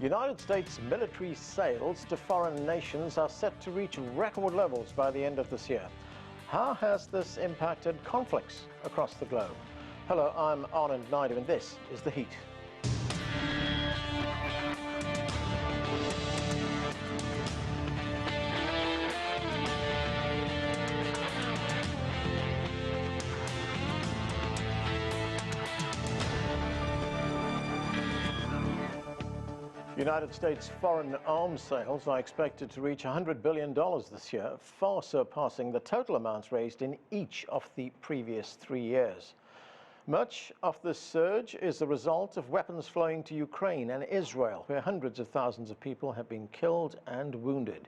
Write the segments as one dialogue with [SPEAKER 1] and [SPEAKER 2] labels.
[SPEAKER 1] United States military sales to foreign nations are set to reach record levels by the end of this year. How has this impacted conflicts across the globe? Hello, I'm Anton, and this is The Heat. United States foreign arms sales are expected to reach $100 billion this year, far surpassing the total amounts raised in each of the previous 3 years. Much of this surge is the result of weapons flowing to Ukraine and Israel, where hundreds of thousands of people have been killed and wounded.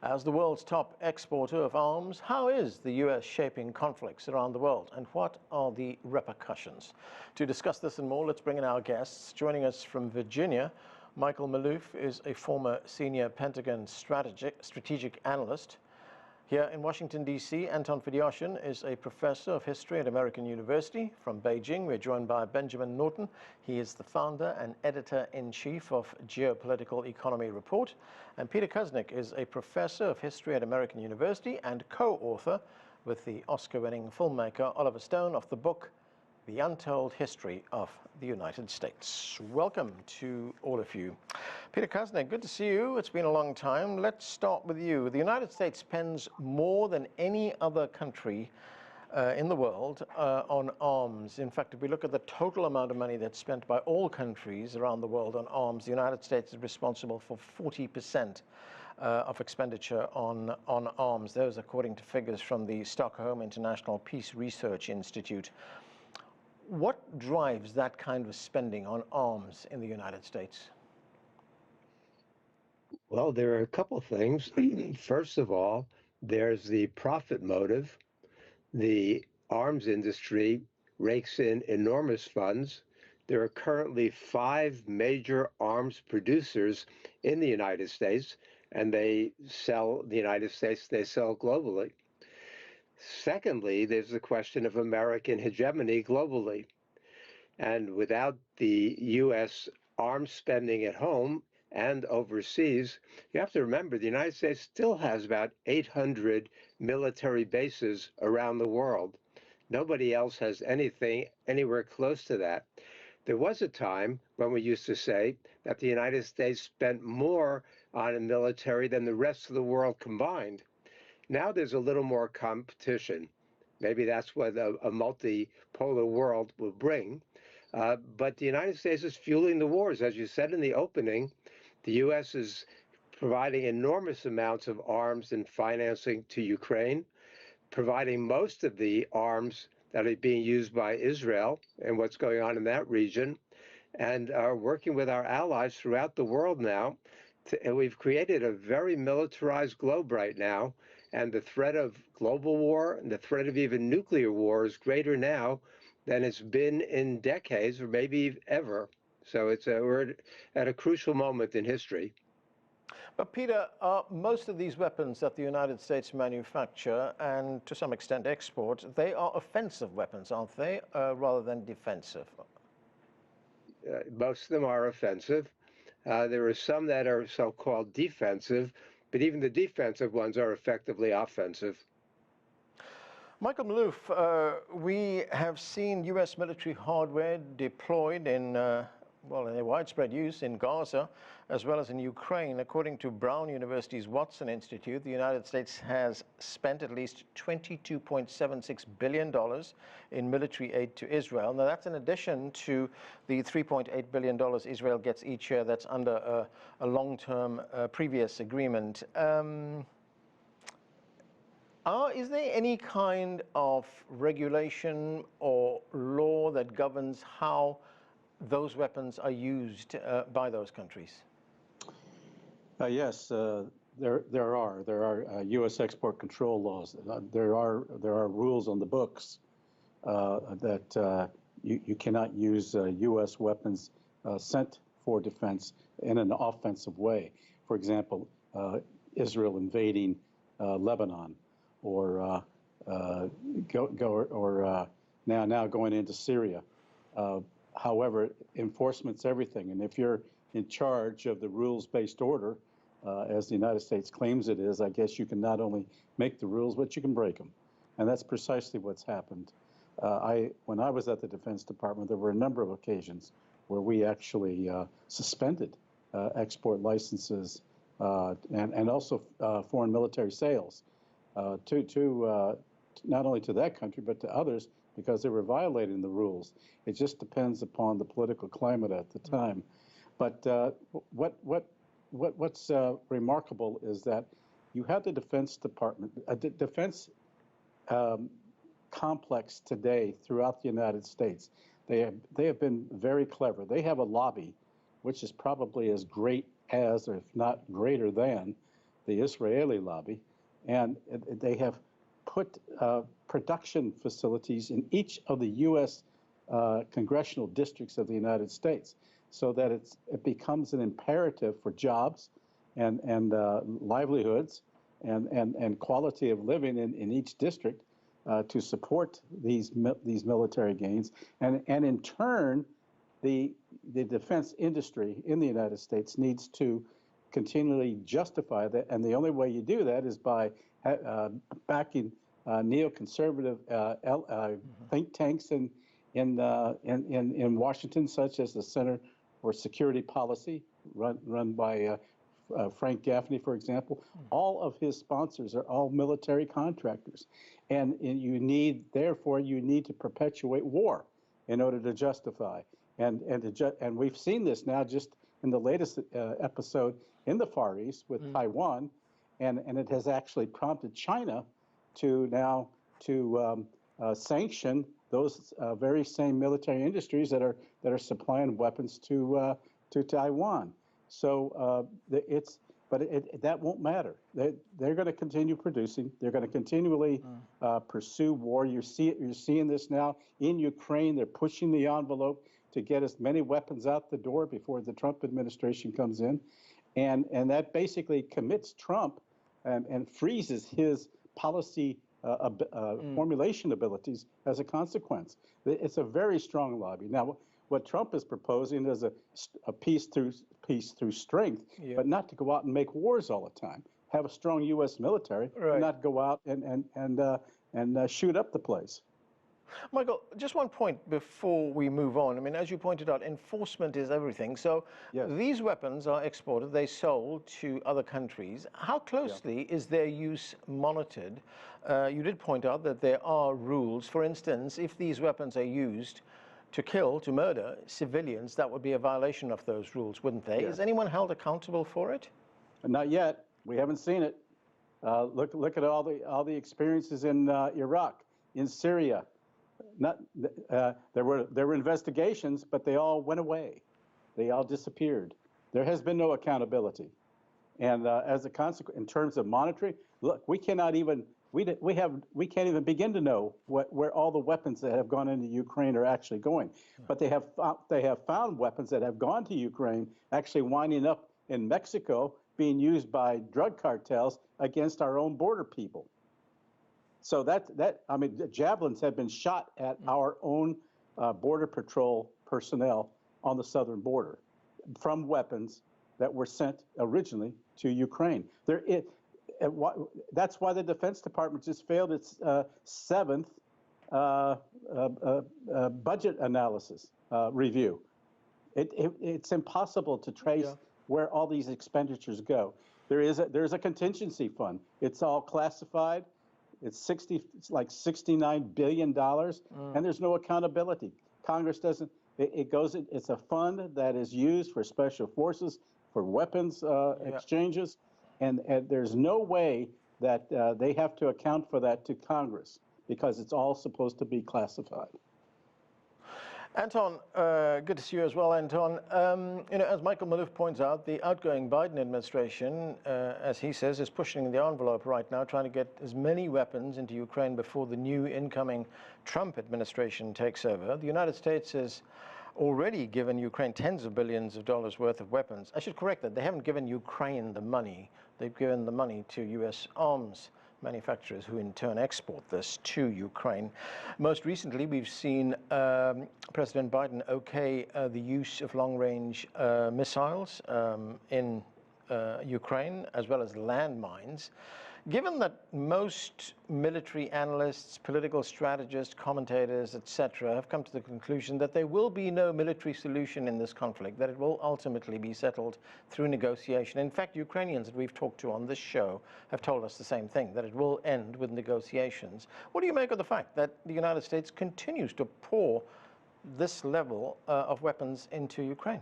[SPEAKER 1] As the world's top exporter of arms, how is the U.S. shaping conflicts around the world, and what are the repercussions? To discuss this and more, let's bring in our guests. Joining us from Virginia, Michael Maloof is a former senior Pentagon strategic analyst. Here in Washington, D.C., Anton Fedyashin is a professor of history at American University. From Beijing, we're joined by Benjamin Norton. He is the founder and editor-in-chief of Geopolitical Economy Report. And Peter Kuznick is a professor of history at American University and co-author with the Oscar-winning filmmaker Oliver Stone of the book The Untold History of the United States. Welcome to all of you. Peter Kuznick, good to see you. It's been a long time. Let's start with you. The United States spends more than any other country in the world on arms. In fact, if we look at the total amount of money that's spent by all countries around the world on arms, the United States is responsible for 40% of expenditure on arms. Those according to figures from the Stockholm International Peace Research Institute. What drives that kind of spending on arms in the United States?
[SPEAKER 2] Well, there are a couple of things. First of all, there's the profit motive. The arms industry rakes in enormous funds. There are currently 5 major arms producers in the United States, and they sell the United States, they sell globally. Secondly, there's the question of American hegemony globally. And without the U.S. arms spending at home and overseas, you have to remember the United States still has about 800 military bases around the world. Nobody else has anything anywhere close to that. There was a time when we used to say that the United States spent more on a military than the rest of the world combined. Now there's a little more competition. Maybe that's what a multipolar world will bring. But the United States is fueling the wars. As you said in the opening, the U.S. is providing enormous amounts of arms and financing to Ukraine, providing most of the arms that are being used by Israel and what's going on in that region, and are working with our allies throughout the world now. And we've created a very militarized globe right now. And the threat of global war and the threat of even nuclear war is greater now than it's been in decades or maybe ever. So we're at a crucial moment in history.
[SPEAKER 1] But Peter, most of these weapons that the United States manufacture and to some extent export, they are offensive weapons, aren't they, rather than defensive?
[SPEAKER 2] Most of them are offensive. There are some that are so-called defensive, but even the defensive ones are effectively offensive.
[SPEAKER 1] Michael Maloof, we have seen U.S. military hardware deployed in a widespread use in Gaza, as well as in Ukraine. According to Brown University's Watson Institute, the United States has spent at least $22.76 billion in military aid to Israel. Now, that's in addition to the $3.8 billion Israel gets each year that's under a long-term previous agreement. Is there any kind of regulation or law that governs how those weapons are used by those countries?
[SPEAKER 3] Yes, there are U.S. export control laws. There are rules on the books that you cannot use U.S. weapons sent for defense in an offensive way. For example, Israel invading Lebanon, or now going into Syria. However, enforcement's everything, and if you're in charge of the rules-based order, as the United States claims it is, I guess you can not only make the rules, but you can break them. And that's precisely what's happened. When I was at the Defense Department, there were a number of occasions where we actually suspended export licenses and also foreign military sales to not only to that country, but to others, because they were violating the rules. It just depends upon the political climate at the time. But what's remarkable is that you have the Defense Department, the defense complex today throughout the United States. They have been very clever. They have a lobby, which is probably as great as, or if not greater than, the Israeli lobby, and they have put production facilities in each of the U.S. Congressional districts of the United States, so that it becomes an imperative for jobs and livelihoods and quality of living in each district to support these military gains, and in turn, the defense industry in the United States needs to continually justify that, and the only way you do that is by backing neoconservative think tanks in Washington, such as the Center for Security Policy, run by Frank Gaffney, for example. All of his sponsors are all military contractors, and therefore you need to perpetuate war in order to justify. And we've seen this now just in the latest episode in the Far East with Taiwan, and it has actually prompted China to now sanction those very same military industries that are supplying weapons to Taiwan. So that won't matter. They're going to continue producing. They're going to continually pursue war. You're seeing this now in Ukraine. They're pushing the envelope to get as many weapons out the door before the Trump administration comes in, and that basically commits Trump and freezes his policy formulation abilities as a consequence. It's a very strong lobby. Now, what Trump is proposing is a peace through strength, but not to go out and make wars all the time. Have a strong U.S. military, and not go out and shoot up the place.
[SPEAKER 1] Michael, just one point before we move on. I mean, as you pointed out, enforcement is everything. So these weapons are exported, they sold to other countries. How closely is their use monitored? You did point out that there are rules. For instance, if these weapons are used to kill, to murder civilians, that would be a violation of those rules, wouldn't they? Is anyone held accountable for it?
[SPEAKER 3] Not yet. We haven't seen it. Look at all the experiences in Iraq, in Syria. There were investigations, but they all went away. They all disappeared. There has been no accountability, and as a consequence, in terms of monitoring, look, we can't even begin to know where all the weapons that have gone into Ukraine are actually going. But they have found weapons that have gone to Ukraine actually winding up in Mexico, being used by drug cartels against our own border people. So I mean, javelins have been shot at our own Border Patrol personnel on the southern border from weapons that were sent originally to Ukraine. That's why the Defense Department just failed its seventh budget analysis review. It's impossible to trace where all these expenditures go. There's a contingency fund. It's all classified. It's like $69 billion, and there's no accountability. Congress doesn't. It's a fund that is used for special forces, for weapons exchanges, and there's no way that they have to account for that to Congress because it's all supposed to be classified.
[SPEAKER 1] Anton, good to see you as well, Anton. As Michael Maloof points out, the outgoing Biden administration, as he says, is pushing the envelope right now, trying to get as many weapons into Ukraine before the new incoming Trump administration takes over. The United States has already given Ukraine tens of billions of dollars worth of weapons. I should correct that. They haven't given Ukraine the money. They've given the money to U.S. arms manufacturers who in turn export this to Ukraine. Most recently, we've seen President Biden okay the use of long-range missiles in Ukraine, as well as landmines. Given that most military analysts, political strategists, commentators, etc., have come to the conclusion that there will be no military solution in this conflict, that it will ultimately be settled through negotiation. In fact, Ukrainians that we've talked to on this show have told us the same thing, that it will end with negotiations. What do you make of the fact that the United States continues to pour this level of weapons into Ukraine?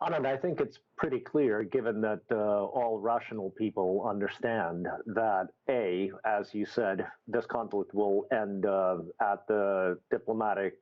[SPEAKER 4] Anand, I think it's pretty clear, given that all rational people understand that, A, as you said, this conflict will end at the diplomatic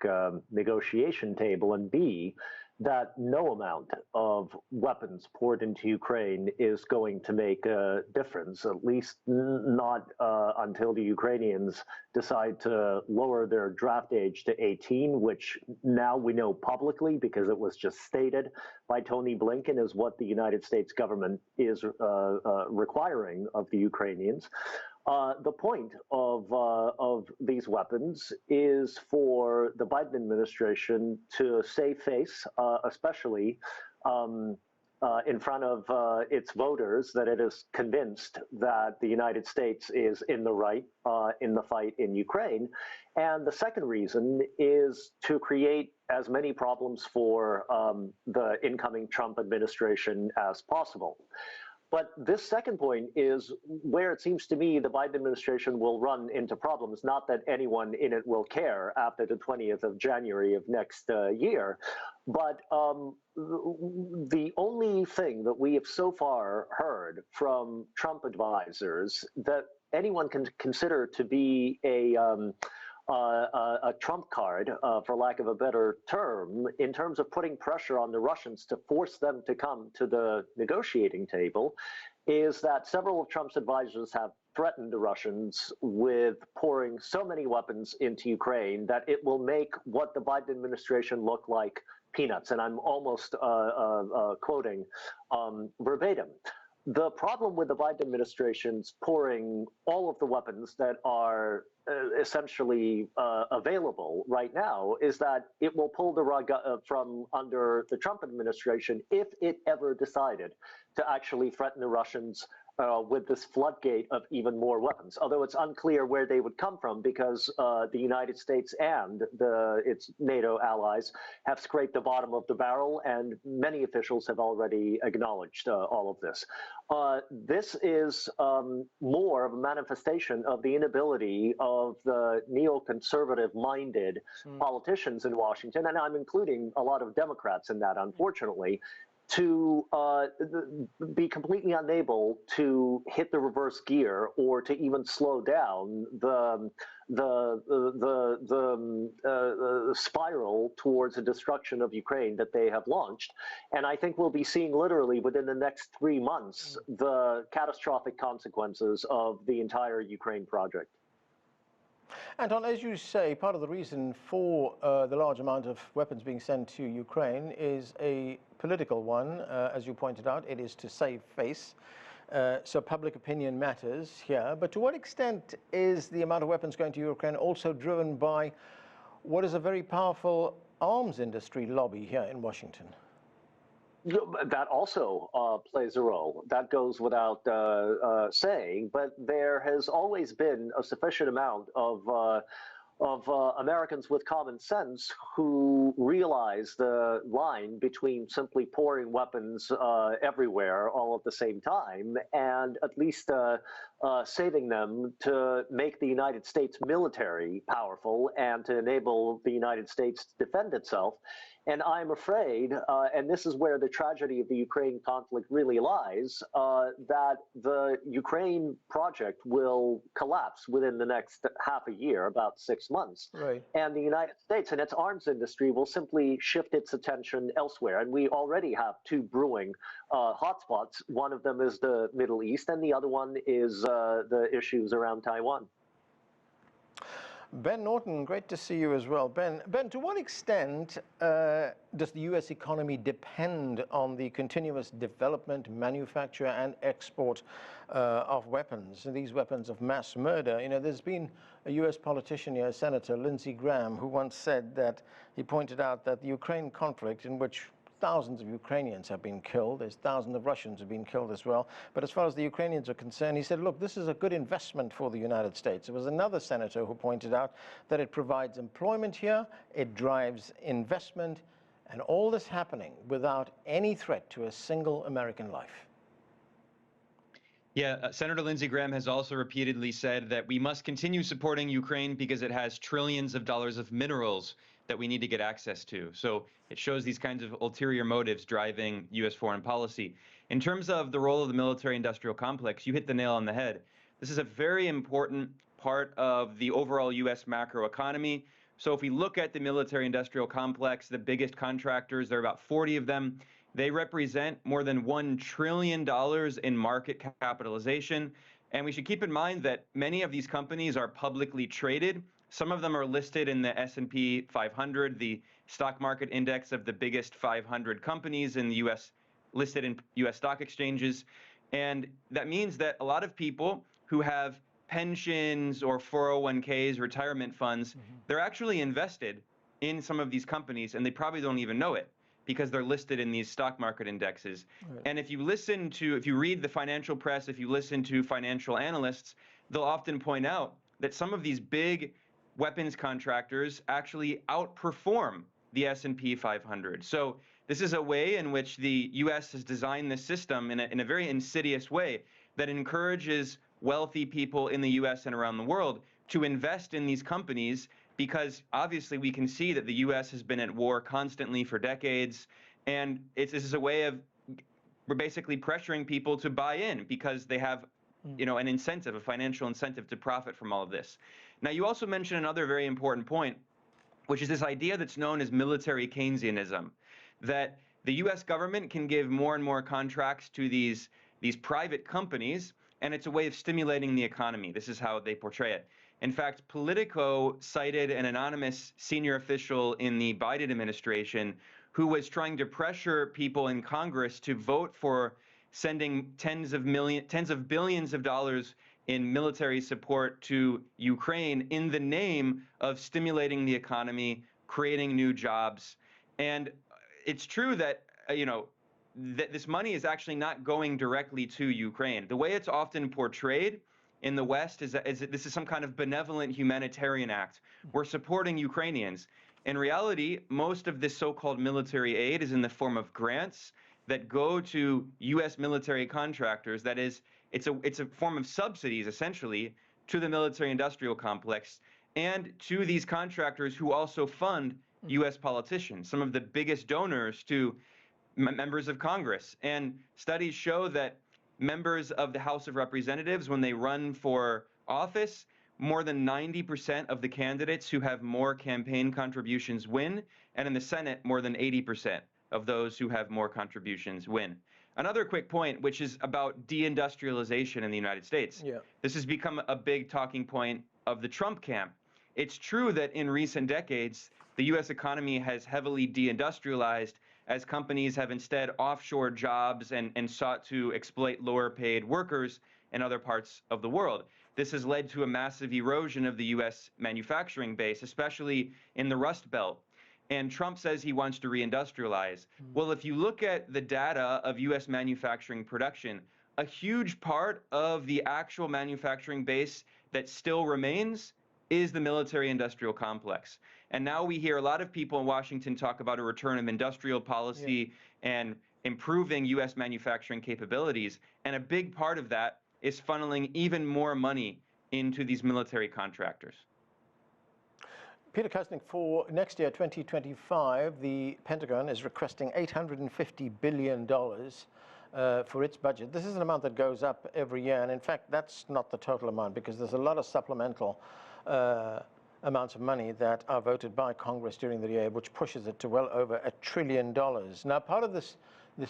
[SPEAKER 4] negotiation table, and B, that no amount of weapons poured into Ukraine is going to make a difference, at least not until the Ukrainians decide to lower their draft age to 18, which now we know publicly, because it was just stated by Tony Blinken, is what the United States government is requiring of the Ukrainians. The point of these weapons is for the Biden administration to save face, especially in front of its voters, that it is convinced that the United States is in the right in the fight in Ukraine. And the second reason is to create as many problems for the incoming Trump administration as possible. But this second point is where it seems to me the Biden administration will run into problems, not that anyone in it will care after the 20th of January of next year, but the only thing that we have so far heard from Trump advisors that anyone can consider to be a trump card, for lack of a better term, in terms of putting pressure on the Russians to force them to come to the negotiating table, is that several of Trump's advisors have threatened the Russians with pouring so many weapons into Ukraine that it will make what the Biden administration look like peanuts. And I'm almost quoting verbatim. The problem with the Biden administration's pouring all of the weapons that are essentially available right now is that it will pull the rug from under the Trump administration if it ever decided to actually threaten the Russians with this floodgate of even more weapons, although it's unclear where they would come from, because the United States and its NATO allies have scraped the bottom of the barrel, and many officials have already acknowledged all of this. This is more of a manifestation of the inability of the neoconservative-minded politicians in Washington, and I'm including a lot of Democrats in that, unfortunately, to be completely unable to hit the reverse gear or to even slow down the spiral towards the destruction of Ukraine that they have launched. And I think we'll be seeing literally within the next 3 months the catastrophic consequences of the entire Ukraine project.
[SPEAKER 1] Anton, as you say, part of the reason for the large amount of weapons being sent to Ukraine is a political one. As you pointed out, it is to save face. So public opinion matters here. But to what extent is the amount of weapons going to Ukraine also driven by what is a very powerful arms industry lobby here in Washington?
[SPEAKER 4] That also plays a role. That goes without saying, but there has always been a sufficient amount of Americans with common sense who realize the line between simply pouring weapons everywhere all at the same time and at least saving them to make the United States military powerful and to enable the United States to defend itself. And I'm afraid, and this is where the tragedy of the Ukraine conflict really lies, that the Ukraine project will collapse within the next half a year, about 6 months.
[SPEAKER 1] Right.
[SPEAKER 4] And the United States and its arms industry will simply shift its attention elsewhere. And we already have two brewing hotspots. One of them is the Middle East, and the other one is the issues around Taiwan.
[SPEAKER 1] Ben Norton, great to see you as well. Ben, to what extent does the U.S. economy depend on the continuous development, manufacture, and export of weapons, these weapons of mass murder? You know, there's been a U.S. politician here, Senator Lindsey Graham, who once said that he pointed out that the Ukraine conflict, in which thousands of Ukrainians have been killed. There's thousands of Russians have been killed as well. But as far as the Ukrainians are concerned, he said, look, this is a good investment for the United States. There was another senator who pointed out that it provides employment here, it drives investment, and all this happening without any threat to a single American life.
[SPEAKER 5] Yeah, Senator Lindsey Graham has also repeatedly said that we must continue supporting Ukraine because it has trillions of dollars of minerals that we need to get access to. So it shows these kinds of ulterior motives driving U.S. foreign policy. In terms of the role of the military-industrial complex, you hit the nail on the head. This is a very important part of the overall U.S. macroeconomy. So if we look at the military-industrial complex, the biggest contractors, there are about 40 of them. They represent more than $1 trillion in market capitalization. And we should keep in mind that many of these companies are publicly traded. Some of them are listed in the S&P 500, the stock market index of the biggest 500 companies in the U.S., listed in U.S. stock exchanges. And that means that a lot of people who have pensions or 401ks, retirement funds, they're actually invested in some of these companies, and they probably don't even know it because they're listed in these stock market indexes. Right. And if you read the financial press, if you listen to financial analysts, they'll often point out that some of these big weapons contractors actually outperform the S&P 500. So this is a way in which the U.S. has designed this system in a very insidious way that encourages wealthy people in the U.S. and around the world to invest in these companies, because obviously we can see that the U.S. has been at war constantly for decades, and this is a way of, we're basically pressuring people to buy in because they have, you know, an incentive, a financial incentive to profit from all of this. Now, you also mentioned another very important point, which is this idea that's known as military Keynesianism, that the U.S. government can give more and more contracts to these private companies, and it's a way of stimulating the economy. This is how they portray it. In fact, Politico cited an anonymous senior official in the Biden administration who was trying to pressure people in Congress to vote for sending tens of billions of dollars in military support to Ukraine in the name of stimulating the economy, creating new jobs. And it's true that, that this money is actually not going directly to Ukraine. The way it's often portrayed in the West is that this is some kind of benevolent humanitarian act. We're supporting Ukrainians. In reality, most of this so-called military aid is in the form of grants that go to U.S. military contractors. That is, it's a form of subsidies, essentially, to the military-industrial complex and to these contractors who also fund U.S. politicians, some of the biggest donors to members of Congress. And studies show that members of the House of Representatives, when they run for office, more than 90% of the candidates who have more campaign contributions win, and in the Senate, more than 80% of those who have more contributions win. Another quick point, which is about deindustrialization in the United States. Yeah. This has become a big talking point of the Trump camp. It's true that in recent decades, the U.S. economy has heavily deindustrialized as companies have instead offshored jobs and sought to exploit lower-paid workers in other parts of the world. This has led to a massive erosion of the U.S. manufacturing base, especially in the Rust Belt. And Trump says he wants to reindustrialize. Well, if you look at the data of U.S. manufacturing production, a huge part of the actual manufacturing base that still remains is the military-industrial complex. And now we hear a lot of people in Washington talk about a return of industrial policy and improving U.S. manufacturing capabilities. And a big part of that is funneling even more money into these military contractors.
[SPEAKER 1] Peter Kuznick, for next year, 2025, the Pentagon is requesting $850 billion for its budget. This is an amount that goes up every year. And in fact, that's not the total amount, because there's a lot of supplemental amounts of money that are voted by Congress during the year, which pushes it to well over $1 trillion. Now, part of this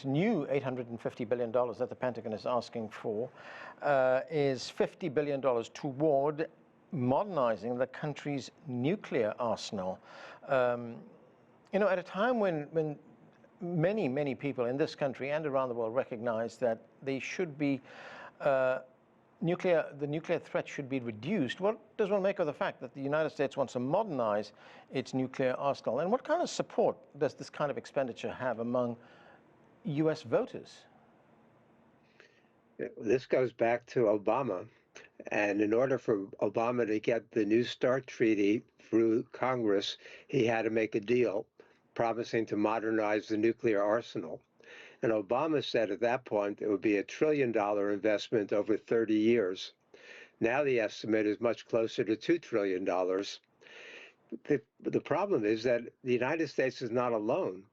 [SPEAKER 1] new $850 billion that the Pentagon is asking for is $50 billion toward modernizing the country's nuclear arsenal. At a time when many people in this country and around the world recognize that they should be the nuclear threat should be reduced. What does one make of the fact that the United States wants to modernize its nuclear arsenal? And what kind of support does this kind of expenditure have among U.S. voters?
[SPEAKER 2] This goes back to Obama. And in order for Obama to get the New START treaty through Congress, he had to make a deal promising to modernize the nuclear arsenal. And Obama said at that point it would be $1 trillion investment over 30 years. Now the estimate is much closer to $2 trillion. The problem is that the United States is not alone.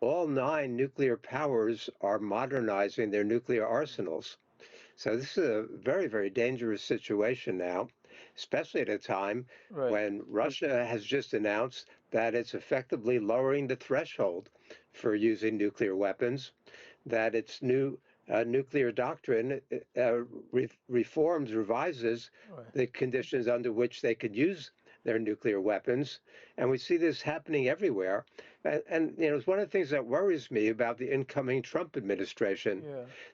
[SPEAKER 2] All 9 nuclear powers are modernizing their nuclear arsenals. So this is a very, very dangerous situation now, especially at a time when Russia has just announced that it's effectively lowering the threshold for using nuclear weapons, that its new nuclear doctrine revises the conditions under which they could use their nuclear weapons. And we see this happening everywhere. And it's one of the things that worries me about the incoming Trump administration.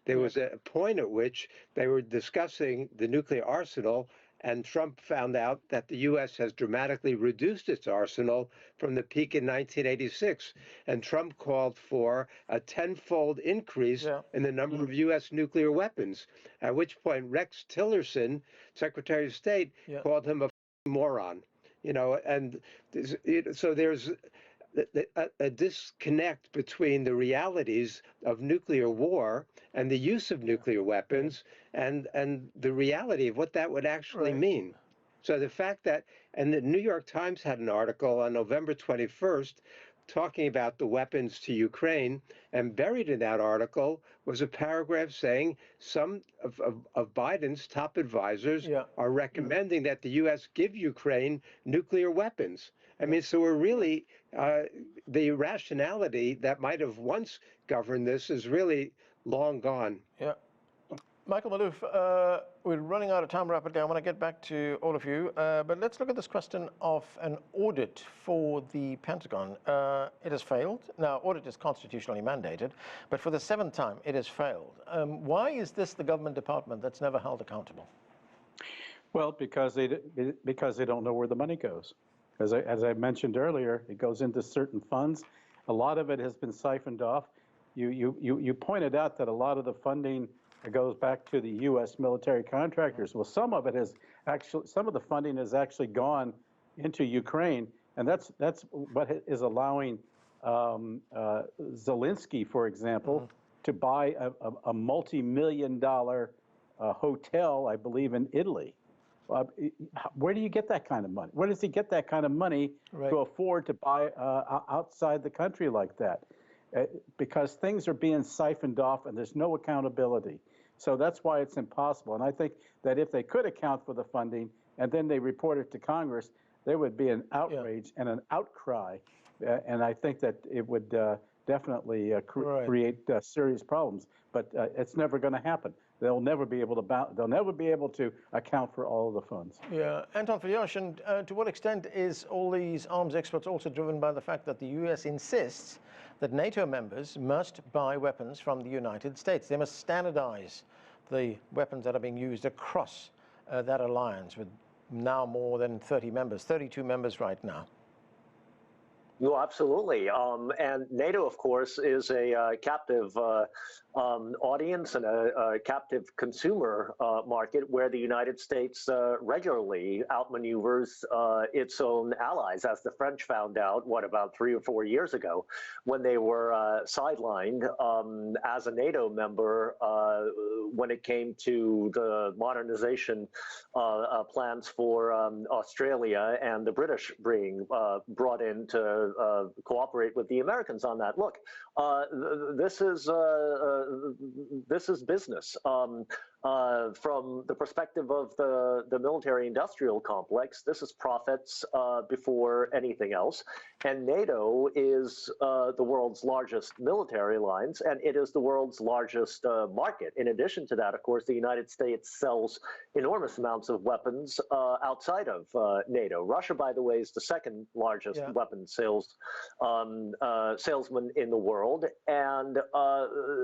[SPEAKER 2] There was a point at which they were discussing the nuclear arsenal, and Trump found out that the U.S. has dramatically reduced its arsenal from the peak in 1986. And Trump called for a 10-fold increase in the number of U.S. nuclear weapons, at which point Rex Tillerson, Secretary of State, called him a moron. And so there's a disconnect between the realities of nuclear war and the use of nuclear weapons and the reality of what that would actually mean. So the fact that, and the New York Times had an article on November 21st talking about the weapons to Ukraine, and buried in that article was a paragraph saying some of Biden's top advisors are recommending that the U.S. give Ukraine nuclear weapons. I mean, so we're really, the rationality that might have once governed this is really long gone.
[SPEAKER 1] Michael Maloof, we're running out of time rapidly. I want to get back to all of you, but let's look at this question of an audit for the Pentagon. It has failed. Now, audit is constitutionally mandated, but for the 7th time, it has failed. Why is this the government department that's never held accountable?
[SPEAKER 3] Well, because they don't know where the money goes. As I mentioned earlier, it goes into certain funds. A lot of it has been siphoned off. You pointed out that a lot of the funding goes back to the U.S. military contractors. Well, some of the funding has actually gone into Ukraine, and that's what is allowing Zelensky, for example, to buy a multi-million-dollar hotel, I believe, in Italy. Where do you get that kind of money? Where does he get that kind of money to afford to buy outside the country like that? Because things are being siphoned off and there's no accountability. So that's why it's impossible. And I think that if they could account for the funding and then they report it to Congress, there would be an outrage and an outcry. And I think that it would definitely create serious problems. But it's never going to happen. They'll never be able to account for all of the funds.
[SPEAKER 1] Anton, Fedyashin, to what extent is all these arms exports also driven by the fact that the U.S. insists that NATO members must buy weapons from the United States? They must standardize the weapons that are being used across that alliance, with now more than 32 members right now.
[SPEAKER 4] No, absolutely. And NATO, of course, is a captive audience and a captive consumer market where the United States regularly outmaneuvers its own allies, as the French found out, about 3 or 4 years ago, when they were sidelined as a NATO member when it came to the modernization plans for Australia, and the British being brought in to cooperate with the Americans on that. Look, this is business. From the perspective of the military-industrial complex, this is profits before anything else. And NATO is the world's largest military alliance, and it is the world's largest market. In addition to that, of course, the United States sells enormous amounts of weapons outside of NATO. Russia, by the way, is the second largest weapons salesman in the world. And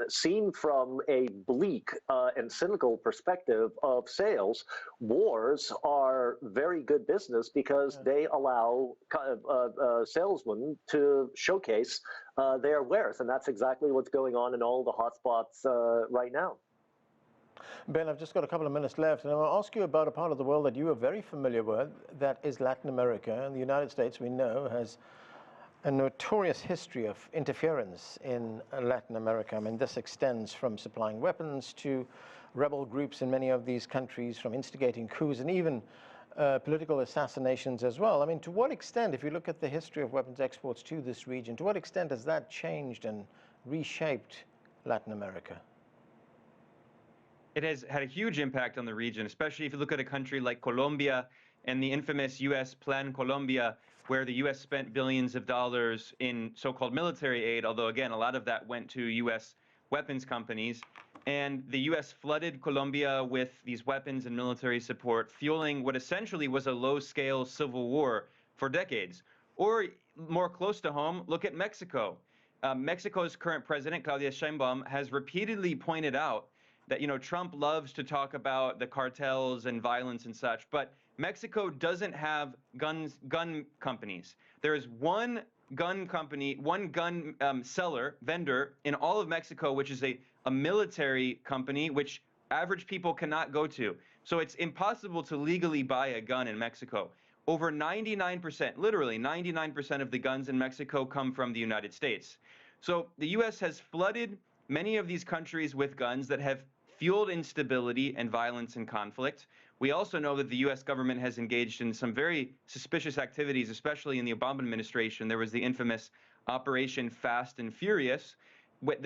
[SPEAKER 4] seen from a bleak and cynical perspective of sales, wars are very good business because they allow salesmen to showcase their wares, and that's exactly what's going on in all the hotspots right now.
[SPEAKER 1] Ben, I've just got a couple of minutes left, and I want to ask you about a part of the world that you are very familiar with, that is Latin America. And the United States, we know, has a notorious history of interference in Latin America. I mean, this extends from supplying weapons to rebel groups in many of these countries, from instigating coups and even political assassinations as well. I mean, to what extent, if you look at the history of weapons exports to this region, to what extent has that changed and reshaped Latin America?
[SPEAKER 5] It has had a huge impact on the region, especially if you look at a country like Colombia and the infamous U.S. Plan Colombia, where the U.S. spent billions of dollars in so-called military aid, although, again, a lot of that went to U.S. weapons companies. And the U.S. flooded Colombia with these weapons and military support, fueling what essentially was a low-scale civil war for decades. Or more close to home, look at Mexico. Mexico's current president, Claudia Sheinbaum, has repeatedly pointed out that, you know, Trump loves to talk about the cartels and violence and such, but Mexico doesn't have gun companies. There is one gun company, one gun vendor in all of Mexico, which is a military company, which average people cannot go to. So it's impossible to legally buy a gun in Mexico. Over 99%, literally 99% of the guns in Mexico come from the United States. So the U.S. has flooded many of these countries with guns that have fueled instability and violence and conflict. We also know that the U.S. government has engaged in some very suspicious activities, especially in the Obama administration. There was the infamous Operation Fast and Furious,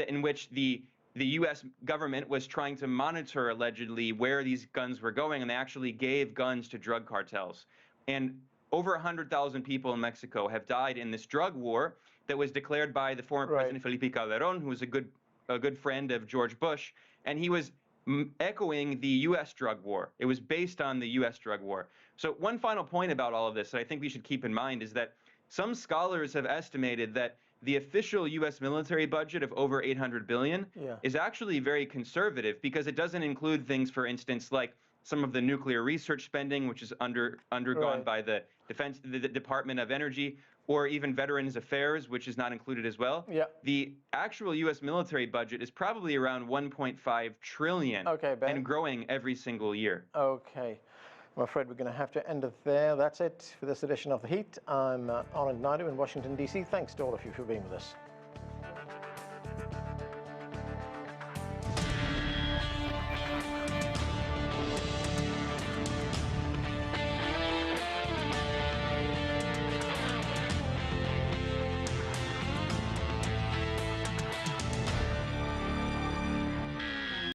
[SPEAKER 5] in which the U.S. government was trying to monitor, allegedly, where these guns were going, and they actually gave guns to drug cartels. And over 100,000 people in Mexico have died in this drug war that was declared by the former President Felipe Calderón, who was a good friend of George Bush, and he was echoing the U.S. drug war. It was based on the U.S. drug war. So one final point about all of this that I think we should keep in mind is that some scholars have estimated that the official U.S. military budget of over $800 billion is actually very conservative, because it doesn't include things, for instance, like some of the nuclear research spending, which is undergone by the Department of Energy, or even Veterans Affairs, which is not included as well. The actual U.S. military budget is probably around 1.5 trillion and growing every single year.
[SPEAKER 1] Okay. I'm afraid we're going to have to end it there. That's it for this edition of The Heat. I'm Anton in Washington, D.C. Thanks to all of you for being with us.